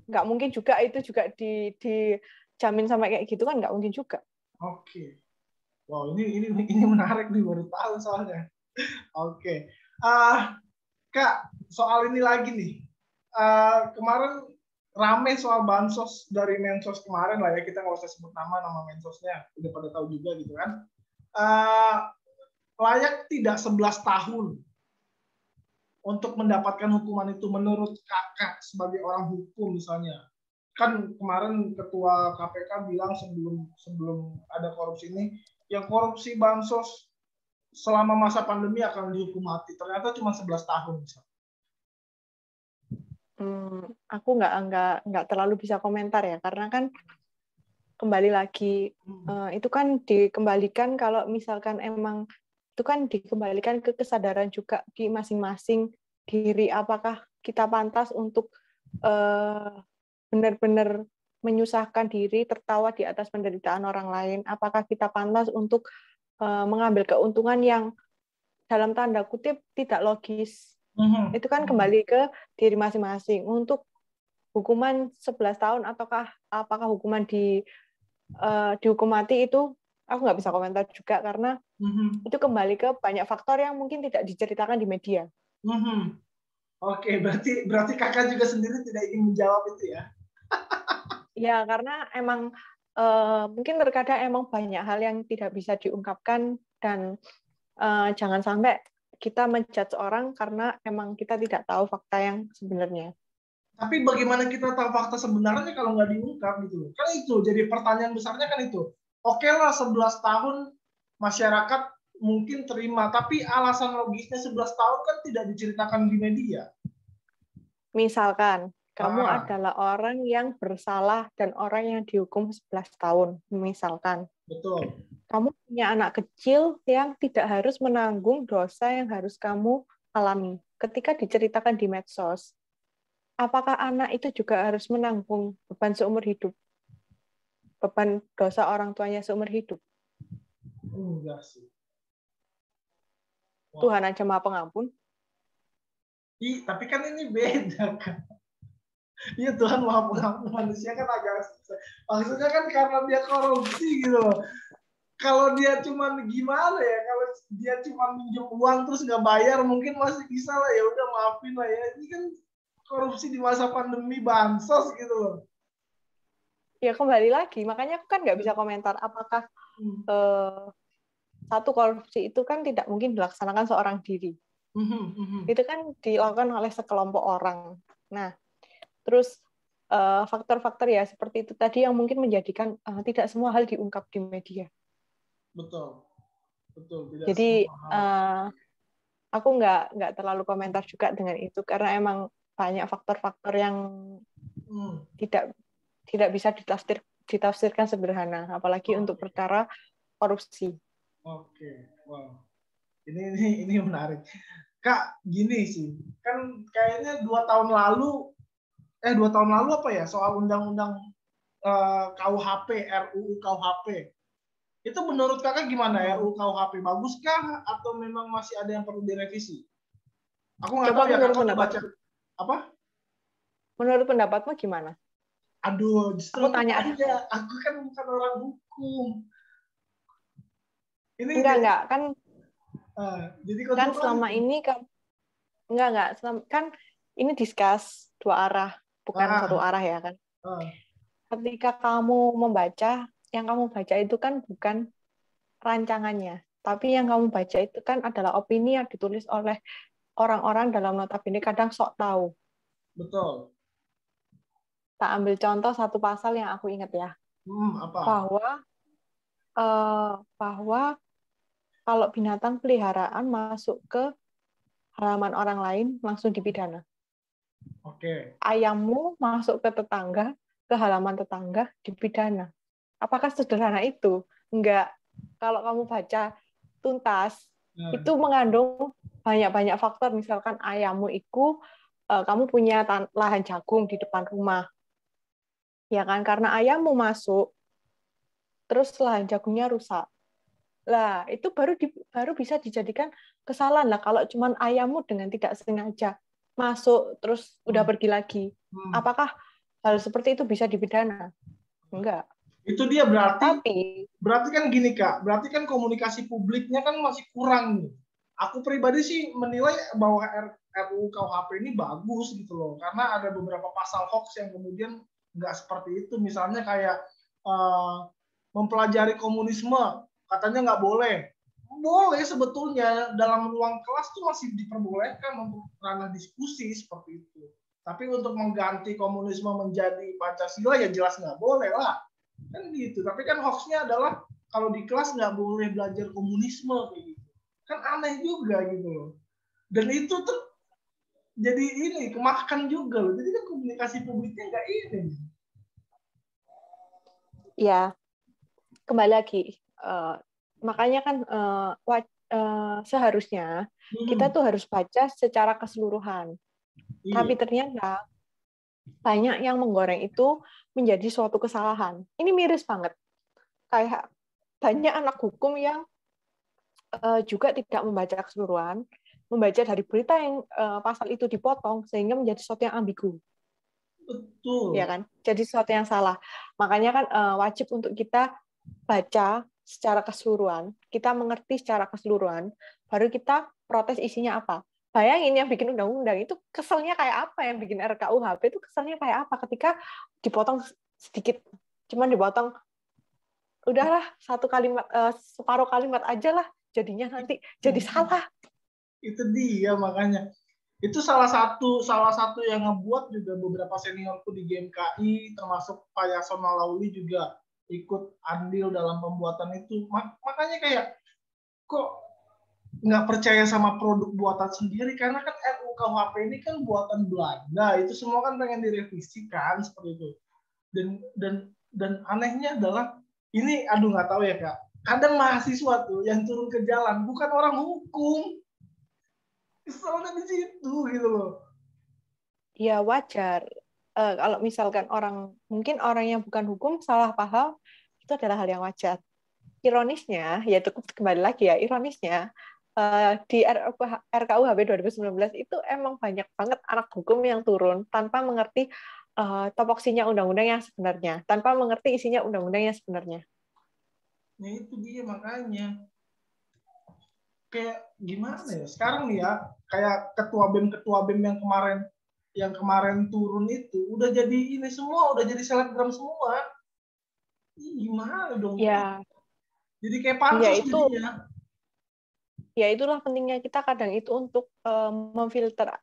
nggak mungkin juga itu juga dijamin sampai kayak gitu kan, nggak mungkin juga. Oke. Wow, ini menarik nih, baru tahu soalnya. Oke. Kak, soal ini lagi nih. Kemarin rame soal bansos dari Mensos kemarin lah ya, kita nggak usah sebut nama Mensosnya, udah pada tahu juga gitu kan. Layak tidak 11 tahun untuk mendapatkan hukuman itu menurut kakak sebagai orang hukum misalnya? Kan kemarin ketua KPK bilang sebelum ada korupsi ini, yang korupsi bansos selama masa pandemi akan dihukum mati. Ternyata cuma 11 tahun misalnya. Aku nggak terlalu bisa komentar ya, karena kan kembali lagi itu kan dikembalikan kalau misalkan emang itu kan dikembalikan ke kesadaran juga di masing-masing diri, apakah kita pantas untuk benar-benar menyusahkan diri, tertawa di atas penderitaan orang lain, apakah kita pantas untuk mengambil keuntungan yang dalam tanda kutip tidak logis. Itu kan kembali ke diri masing-masing. Untuk hukuman 11 tahun ataukah apakah hukuman dihukum mati itu aku nggak bisa komentar juga, karena itu kembali ke banyak faktor yang mungkin tidak diceritakan di media. Oke, berarti kakak juga sendiri tidak ingin menjawab itu ya? Ya, karena emang mungkin terkadang emang banyak hal yang tidak bisa diungkapkan, dan jangan sampai kita menjudge orang karena emang kita tidak tahu fakta yang sebenarnya. Tapi bagaimana kita tahu fakta sebenarnya kalau nggak diungkap gitu loh? Kan itu jadi pertanyaan besarnya kan itu. Oke lah 11 tahun masyarakat mungkin terima, tapi alasan logisnya 11 tahun kan tidak diceritakan di media. Misalkan kamu adalah orang yang bersalah dan orang yang dihukum 11 tahun, misalkan. Betul. Kamu punya anak kecil yang tidak harus menanggung dosa yang harus kamu alami. Ketika diceritakan di medsos, apakah anak itu juga harus menanggung beban seumur hidup? Beban dosa orang tuanya seumur hidup? Enggak sih. Wow. Tuhan aja Maha Pengampun. Tapi kan ini beda kan. Iya, Tuhan Maha Pengampun, manusia kan agak susah. Maksudnya kan karena dia korupsi gitu loh. Kalau dia cuman gimana ya, kalau dia cuma minjem uang terus nggak bayar mungkin masih bisa lah, ya udah maafin lah ya. Ini kan korupsi di masa pandemi, bansos gitu loh. Ya kembali lagi, makanya aku kan nggak bisa komentar apakah satu korupsi itu kan tidak mungkin dilaksanakan seorang diri. Itu kan dilakukan oleh sekelompok orang. Nah, terus faktor-faktor ya seperti itu tadi yang mungkin menjadikan tidak semua hal diungkap di media. Betul. Tidak jadi aku nggak terlalu komentar juga dengan itu, karena emang banyak faktor-faktor yang tidak bisa ditafsirkan sederhana, apalagi untuk perkara korupsi. Oke, wow. Ini menarik. Kak, gini sih, kan kayaknya 2 tahun lalu apa ya, soal undang-undang KUHP, RUU KUHP. Itu menurut kakak gimana RUU KUHP? Baguskah atau memang masih ada yang perlu direvisi? Aku nggak tahu ya, kakak baca apa? Menurut pendapatmu gimana? Aduh, justru aku tanya aja. Aku kan bukan orang hukum. Ini enggak kan jadi kan selama ini kan kan ini discuss dua arah, bukan satu arah ya kan. Ketika kamu membaca, yang kamu baca itu kan bukan rancangannya, tapi yang kamu baca itu kan adalah opini yang ditulis oleh orang-orang dalam notabene kadang sok tahu. Betul. Tak ambil contoh satu pasal yang aku ingat ya. Apa? Bahwa kalau binatang peliharaan masuk ke halaman orang lain langsung dipidana. Oke. Ayammu masuk ke tetangga, ke halaman tetangga dipidana. Apakah sederhana itu? Enggak. kalau kamu baca tuntas, itu mengandung banyak-banyak faktor. Misalkan ayammu itu kamu punya lahan jagung di depan rumah, ya kan? Karena ayammu masuk, terus lahan jagungnya rusak. Lah, itu baru bisa dijadikan kesalahan lah kalau cuman ayammu dengan tidak sengaja masuk terus udah pergi lagi. Apakah hal seperti itu bisa dipidana? Enggak. Itu dia Tapi kan gini Kak, berarti kan komunikasi publiknya kan masih kurang nih. Aku pribadi sih menilai bahwa RUU KUHP ini bagus gitu loh, karena ada beberapa pasal hoax yang kemudian nggak seperti itu. Misalnya kayak mempelajari komunisme, katanya nggak boleh. Boleh sebetulnya, dalam ruang kelas tuh masih diperbolehkan untuk ranah diskusi seperti itu. Tapi untuk mengganti komunisme menjadi Pancasila ya jelas nggak boleh lah. Kan gitu. Tapi kan hoaxnya adalah kalau di kelas nggak boleh belajar komunisme kayak gitu. Kan aneh juga gitu loh. Dan itu tuh jadi ini kemakan juga loh. Jadi kan komunikasi publiknya nggak ini. Ya, kembali lagi. Makanya kan seharusnya kita tuh harus baca secara keseluruhan. Iya. Tapi ternyata banyak yang menggoreng itu menjadi suatu kesalahan. Ini miris banget. Kayak banyak anak hukum yang juga tidak membaca keseluruhan, membaca dari berita yang pasal itu dipotong sehingga menjadi sesuatu yang ambigu. Betul. Ya kan? Jadi sesuatu yang salah. Makanya kan wajib untuk kita baca secara keseluruhan, kita mengerti secara keseluruhan, baru kita protes isinya apa. Bayangin yang bikin undang-undang itu keselnya kayak apa, yang bikin RKUHP itu keselnya kayak apa ketika dipotong sedikit, cuman dipotong udahlah satu kalimat, separuh kalimat aja lah, jadinya nanti jadi salah. Itu dia makanya. Itu salah satu yang ngebuat juga beberapa seniorku di GMKI, termasuk Pak Yasona Lauli juga ikut andil dalam pembuatan itu. Makanya kayak kok nggak percaya sama produk buatan sendiri, karena kan RUU KUHP ini kan buatan Belanda, itu semua kan pengen direvisikan seperti itu. Dan anehnya adalah ini, aduh nggak tahu ya Kak, kadang mahasiswa tuh yang turun ke jalan bukan orang hukum, keselnya di situ gitu loh. Ya wajar. Kalau misalkan mungkin orang yang bukan hukum salah paham, itu adalah hal yang wajar. Ironisnya, ya kembali lagi ya, ironisnya di RKUHP 2019 itu emang banyak banget anak hukum yang turun tanpa mengerti topoksinya undang-undang yang sebenarnya, tanpa mengerti isinya undang-undang yang sebenarnya. Nah itu dia makanya. Kayak gimana ya? Sekarang nih ya, kayak ketua BEM yang kemarin turun itu udah jadi ini semua, udah jadi selebgram semua. Gimana dong? Ya. Jadi kayak pansus ya itu, jadinya. Ya itulah pentingnya kita kadang itu untuk memfilter,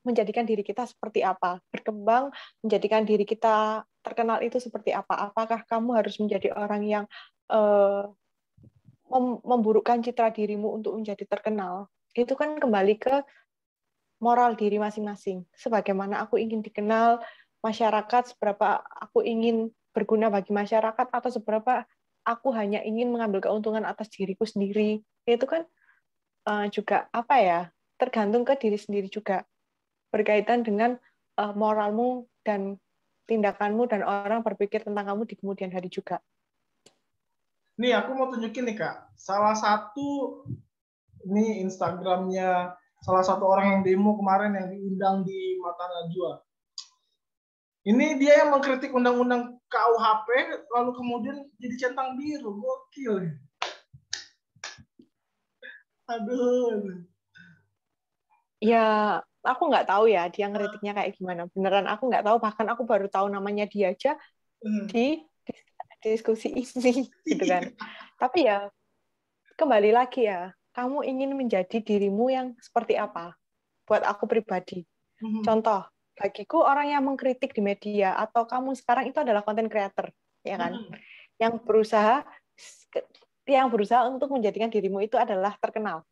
menjadikan diri kita seperti apa, berkembang, menjadikan diri kita terkenal itu seperti apa. Apakah kamu harus menjadi orang yang memburukkan citra dirimu untuk menjadi terkenal? Itu kan kembali ke moral diri masing-masing. Sebagaimana aku ingin dikenal masyarakat, seberapa aku ingin berguna bagi masyarakat, atau seberapa aku hanya ingin mengambil keuntungan atas diriku sendiri. Itu kan juga apa ya, tergantung ke diri sendiri juga, berkaitan dengan moralmu dan tindakanmu dan orang berpikir tentang kamu di kemudian hari juga. Nih aku mau tunjukin nih Kak, salah satu ini Instagramnya salah satu orang yang demo kemarin yang diundang di Mata Najwa. Ini dia yang mengkritik undang-undang KUHP lalu kemudian jadi centang biru, gokil. Aduh. Ya, aku nggak tahu ya dia ngeritiknya kayak gimana. Beneran aku nggak tahu, bahkan aku baru tahu namanya dia aja di diskusi ini, gitu kan. Tapi ya, kembali lagi ya, kamu ingin menjadi dirimu yang seperti apa? Buat aku pribadi. Contoh, bagiku orang yang mengkritik di media, atau kamu sekarang itu adalah content creator, ya kan? Yang berusaha untuk menjadikan dirimu itu adalah terkenal.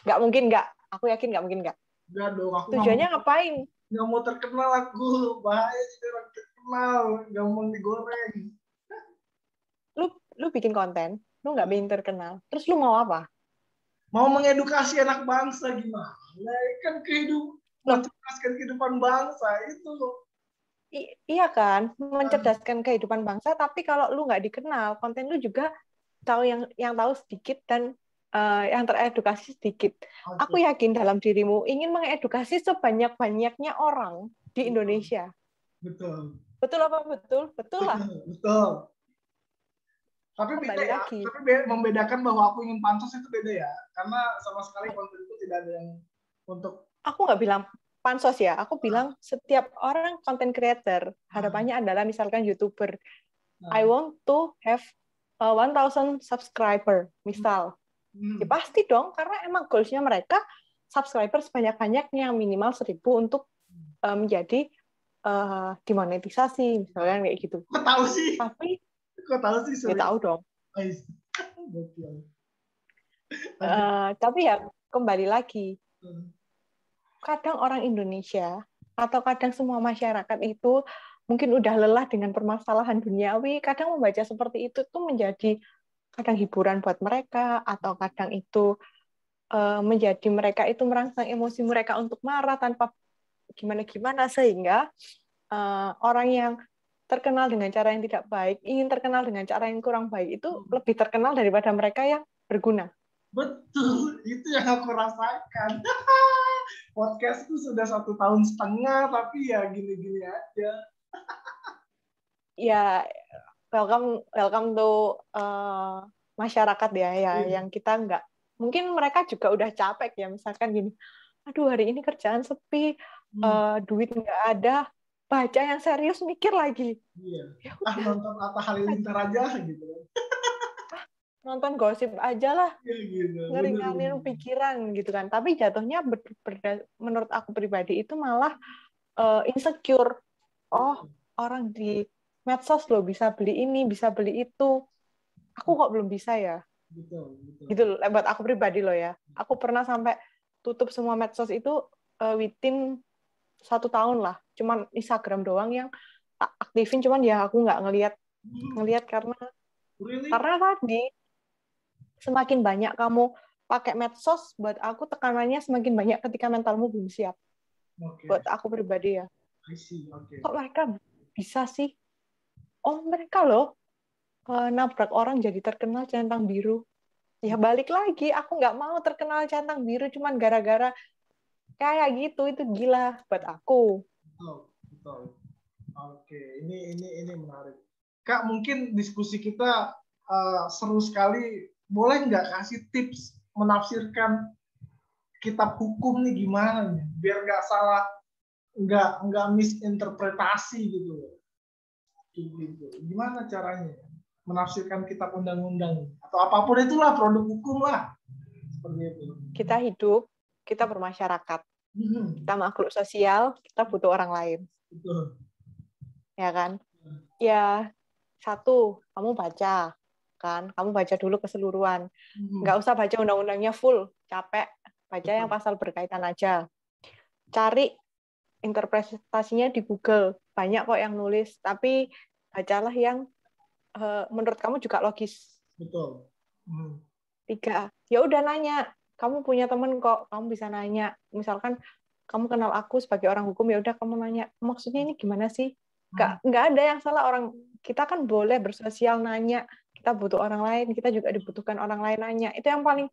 Nggak mungkin nggak. Aku yakin nggak mungkin nggak. Nggak dong, aku tujuannya ngapain? Nggak mau terkenal aku, bahaya sih orang terkenal, gampang digoreng. Lu bikin konten, lu nggak ingin terkenal. Terus lu mau apa? Mau mengedukasi anak bangsa gimana? Kan mencerdaskan kehidupan bangsa itu loh. Iya kan, mencerdaskan kehidupan bangsa. Tapi kalau lu nggak dikenal, konten lu juga tahu yang tahu sedikit dan yang teredukasi sedikit. Okay. Aku yakin dalam dirimu ingin mengedukasi sebanyak-banyaknya orang di Indonesia. Betul. Betul apa betul? Betul lah. Betul. Tapi beda ya. Lagi. Tapi membedakan bahwa aku ingin pansos itu beda ya. Karena sama sekali konten itu tidak ada yang untuk. Aku nggak bilang pansos ya. Aku bilang setiap orang content creator harapannya adalah misalkan YouTuber. I want to have 1,000 subscriber, misal. Ya pasti dong, karena emang goals-nya mereka subscriber sebanyak-banyaknya, minimal 1.000 untuk menjadi dimonetisasi, misalnya kayak gitu. Kok tahu sih? Kok tahu sih? Ya tahu dong. Tapi ya kembali lagi, kadang orang Indonesia atau kadang semua masyarakat itu mungkin udah lelah dengan permasalahan duniawi, kadang membaca seperti itu tuh menjadi kadang hiburan buat mereka, atau kadang itu menjadi mereka itu merangsang emosi mereka untuk marah tanpa gimana-gimana, sehingga orang yang terkenal dengan cara yang tidak baik, ingin terkenal dengan cara yang kurang baik, itu lebih terkenal daripada mereka yang berguna. Betul, itu yang aku rasakan. Podcastku sudah 1,5 tahun, tapi ya gini-gini aja. Ya, welcome to masyarakat ya, yang kita nggak, mungkin mereka juga udah capek ya, misalkan gini, aduh hari ini kerjaan sepi, duit nggak ada, baca yang serius mikir lagi. Iya. Nonton Atta Halilintar aja gitu. Nonton gosip aja lah, gitu. ngeringanin pikiran gitu kan. Tapi jatuhnya menurut aku pribadi itu malah insecure. Oh, orang di medsos loh bisa beli ini, bisa beli itu. Aku kok belum bisa ya? Betul. Gitu loh, buat aku pribadi loh ya. Aku pernah sampai tutup semua medsos itu within 1 tahun lah. Cuman Instagram doang yang tak aktifin, cuman ya aku nggak ngelihat karena tadi semakin banyak kamu pakai medsos, buat aku tekanannya semakin banyak ketika mentalmu belum siap. Buat aku pribadi ya. Kok mereka bisa sih? Oh mereka loh nabrak orang jadi terkenal centang biru. Ya balik lagi, aku nggak mau terkenal centang biru cuman gara-gara kayak gitu, itu gila buat aku. Betul. Oke, ini menarik. Kak, mungkin diskusi kita seru sekali. Boleh nggak kasih tips menafsirkan kitab hukum nih gimana nih? Biar nggak salah, nggak misinterpretasi gitu. Gimana caranya menafsirkan kitab undang-undang atau apapun itulah, produk hukum lah. Seperti itu. Kita hidup, kita bermasyarakat. Kita makhluk sosial, kita butuh orang lain. Betul. Ya kan? Ya, satu, kamu baca. Kan? Kamu baca dulu keseluruhan. Nggak usah baca undang-undangnya full, capek. Baca yang pasal berkaitan aja. Cari interpretasinya di Google. Banyak kok yang nulis, tapi bacalah yang menurut kamu juga logis. Betul. 3, ya udah nanya. Kamu punya temen kok, kamu bisa nanya. Misalkan kamu kenal aku sebagai orang hukum, ya udah kamu nanya, maksudnya ini gimana sih? Nggak ada yang salah, orang kita kan boleh bersosial nanya. Kita butuh orang lain, kita juga dibutuhkan orang lain nanya. Itu yang paling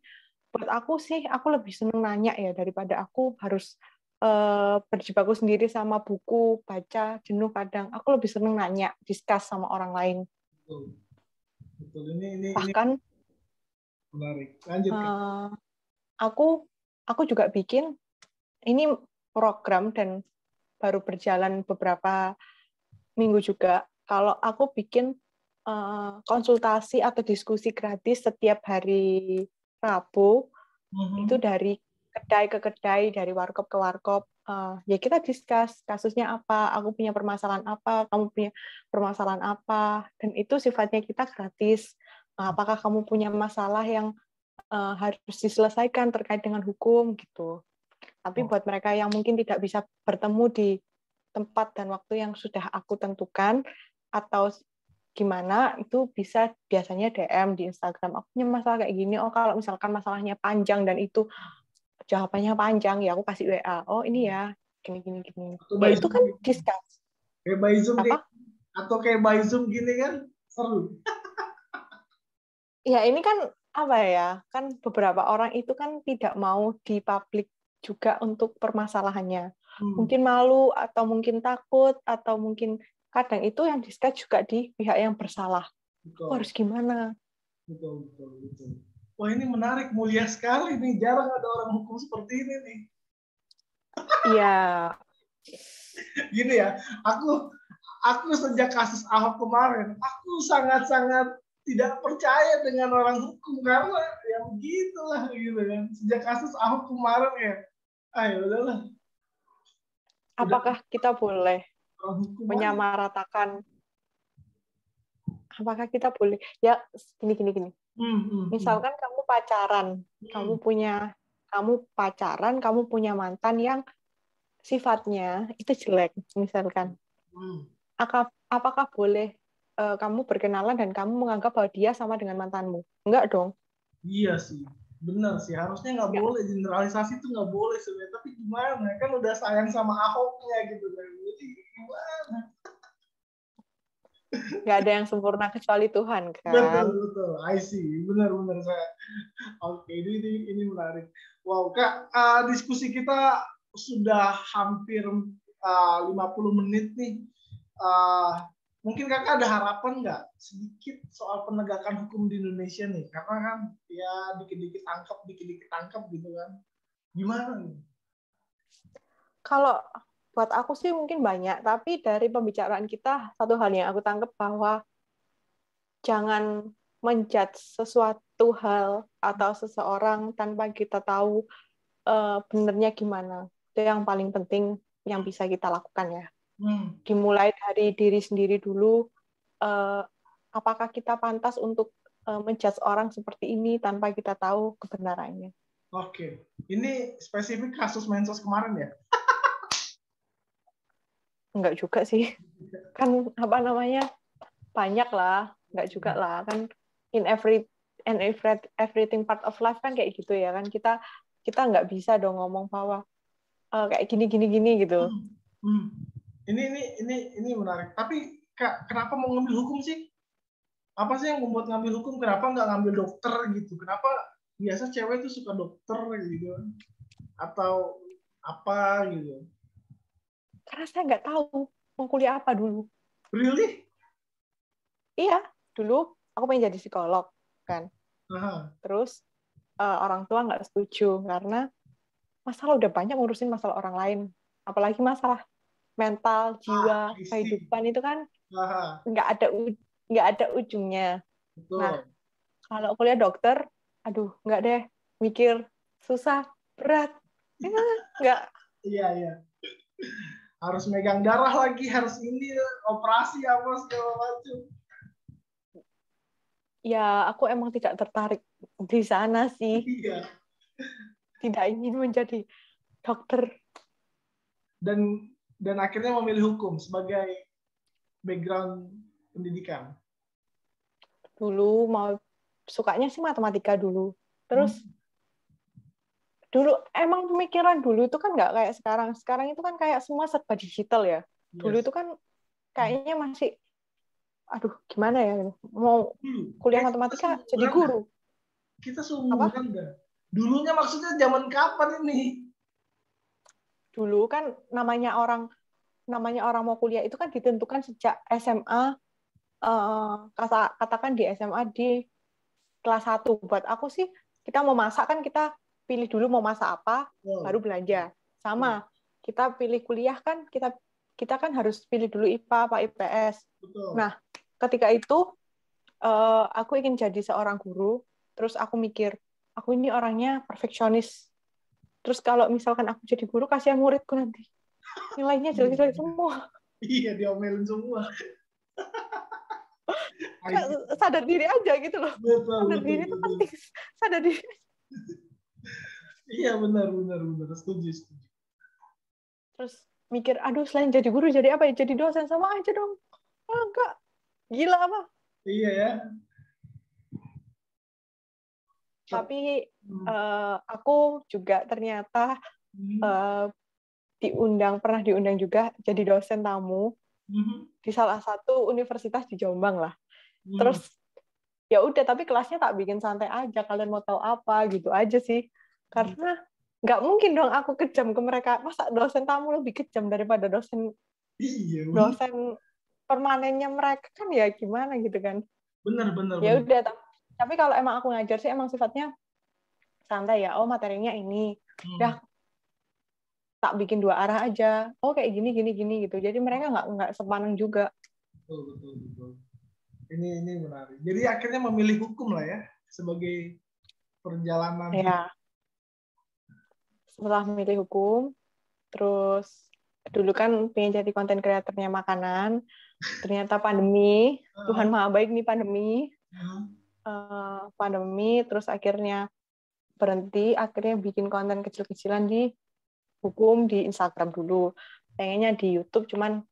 buat aku sih, aku lebih seneng nanya ya daripada aku harus berjibaku sendiri sama buku, baca, jenuh kadang. Aku lebih seneng nanya, discuss sama orang lain. Betul. Ini bahkan menarik. Lanjut. Aku juga bikin ini program dan baru berjalan beberapa minggu juga. Kalau aku bikin konsultasi atau diskusi gratis setiap hari Rabu, itu dari kedai ke kedai, dari warkop ke warkop. Ya kita discuss kasusnya apa, aku punya permasalahan apa, kamu punya permasalahan apa, dan itu sifatnya kita gratis. Apakah kamu punya masalah yang harus diselesaikan terkait dengan hukum gitu. Tapi buat mereka yang mungkin tidak bisa bertemu di tempat dan waktu yang sudah aku tentukan, atau gimana itu bisa biasanya DM di Instagram, aku punya masalah kayak gini. Oh, kalau misalkan masalahnya panjang dan itu jawabannya panjang, ya aku kasih WA. Oh, ini ya, gini gini gini. Atau Ya by itu Zoom kan gitu. discuss. Kayak by Zoom kayak, Apa? atau kayak by Zoom gini kan seru. Ya ini kan apa ya? Kan beberapa orang itu kan tidak mau dipublik juga untuk permasalahannya. Mungkin malu atau mungkin takut atau mungkin kadang itu yang discuss juga di pihak yang bersalah. Aku Betul, harus gimana? betul, betul, betul. Wah ini menarik, mulia sekali nih. Jarang ada orang hukum seperti ini nih. Iya, Gini ya, aku sejak kasus Ahok kemarin, aku sangat-sangat tidak percaya dengan orang hukum karena ya begitulah gitu kan. Sejak kasus Ahok kemarin ya, ya udahlah, udah apakah kita boleh orang hukum aja. menyamaratakan? Apakah kita boleh? Ya, gini. Hmm, hmm, hmm, Misalkan hmm, kamu pacaran, kamu punya mantan yang sifatnya itu jelek, misalkan. hmm. Apakah boleh kamu berkenalan dan kamu menganggap bahwa dia sama dengan mantanmu? Enggak dong. Iya sih, benar sih. Harusnya nggak Enggak. boleh, generalisasi itu nggak boleh sebenarnya. Tapi gimana? Kan udah sayang sama Ahoknya gitu kan. Jadi gimana? Nggak ada yang sempurna kecuali Tuhan, Betul, kan? betul. I see. Benar-benar saya. Oke, ini menarik. Wow, Kak, diskusi kita sudah hampir 50 menit nih. Uh, Mungkin Kakak ada harapan nggak sedikit soal penegakan hukum di Indonesia nih? Karena kan ya dikit-dikit tangkap gitu kan. Gimana nih? Kalau buat aku sih mungkin banyak, tapi dari pembicaraan kita, satu hal yang aku tangkap bahwa jangan menjudge sesuatu hal atau seseorang tanpa kita tahu benernya gimana. Itu yang paling penting yang bisa kita lakukan ya. Hmm. Dimulai dari diri sendiri dulu, apakah kita pantas untuk menjudge orang seperti ini tanpa kita tahu kebenarannya. Oke, ini spesifik kasus Mensos kemarin ya? Enggak juga sih. Kan apa namanya? Banyak lah, enggak juga lah. Kan in everything part of life kan kayak gitu ya kan. Kita nggak bisa dong ngomong bahwa kayak gini gitu. Hmm. Hmm. Ini menarik. Tapi Kak, kenapa mau ngambil hukum sih? Apa sih yang membuat ngambil hukum? Kenapa nggak ngambil dokter gitu? Kenapa biasa cewek itu suka dokter gitu? Atau apa gitu? Karena saya nggak tahu mau kuliah apa dulu. Really? Iya, dulu aku pengen jadi psikolog kan. Aha. Terus orang tua nggak setuju karena masalah udah banyak ngurusin masalah orang lain. Apalagi masalah mental, jiwa, I see. kehidupan itu kan Aha. nggak ada nggak ada ujungnya. Nah, Betul. kalau kuliah dokter, aduh nggak deh, mikir susah, berat, nggak. Iya, iya. Harus megang darah lagi, harus ini operasi apa segala macam. Ya, aku emang tidak tertarik di sana sih. Iya. Tidak ingin menjadi dokter. Dan akhirnya memilih hukum sebagai background pendidikan. Dulu mau sukanya sih matematika dulu. Hmm. Terus dulu emang pemikiran dulu itu kan nggak kayak sekarang. Sekarang itu kan kayak semua serba digital ya. Dulu Yes. itu kan kayaknya masih, aduh gimana ya, mau kuliah Kita matematika jadi seumuran dah. guru. Kita Apa? seumuran dah. Dulunya maksudnya zaman kapan ini? Dulu kan namanya orang mau kuliah itu kan ditentukan sejak SMA, katakan di SMA di kelas 1. Buat aku sih, kita mau masak kan kita pilih dulu mau masak apa, baru Wow. belanja. Sama, kita pilih kuliah kan kita kan harus pilih dulu IPA apa IPS. Betul. Nah, ketika itu aku ingin jadi seorang guru, terus aku mikir, aku ini orangnya perfeksionis. Terus kalau misalkan aku jadi guru, kasihan muridku nanti. Nilainya jelek-jelek semua. Iya, diomelin semua. I see. Sadar diri aja gitu loh. Betul, Sadar betul, diri itu betul. penting. Sadar diri. Iya, benar. Setuju. Terus mikir, aduh selain jadi guru jadi apa ya? Jadi dosen sama aja dong. Oh, enggak. Gila apa? Iya ya. Tapi aku juga ternyata pernah diundang juga jadi dosen tamu di salah satu universitas di Jombang lah. Terus ya udah, tapi kelasnya tak bikin santai aja, kalian mau tahu apa gitu aja sih, karena nggak mungkin dong aku kejam ke mereka. Masa dosen tamu lebih kejam daripada dosen Iya, dosen permanennya mereka, kan ya gimana gitu kan. bener. Ya udah, tapi kalau emang aku ngajar sih emang sifatnya santai ya. Oh, materinya ini ya tak bikin dua arah aja. Oh, kayak gini gitu. Jadi mereka nggak sepaneng juga. Betul. Ini menarik. Jadi akhirnya memilih hukum lah ya sebagai perjalanan hidup. Ya, setelah memilih hukum, terus dulu kan pengen jadi konten kreatornya makanan, ternyata pandemi. Tuhan Maha Baik nih pandemi. Terus akhirnya berhenti, akhirnya bikin konten kecil-kecilan di hukum di Instagram dulu. Pengennya di YouTube, cuman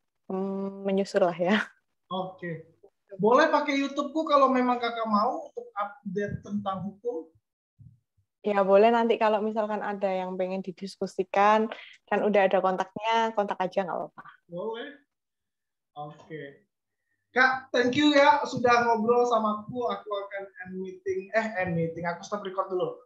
menyusul lah ya. Oke. Boleh pakai YouTubeku kalau memang kakak mau untuk update tentang hukum. Ya boleh, nanti kalau misalkan ada yang pengen didiskusikan, kan udah ada kontaknya, kontak aja nggak apa-apa. Boleh. Oke. Kak, thank you ya sudah ngobrol sama aku. Aku akan end meeting. Aku stop record dulu.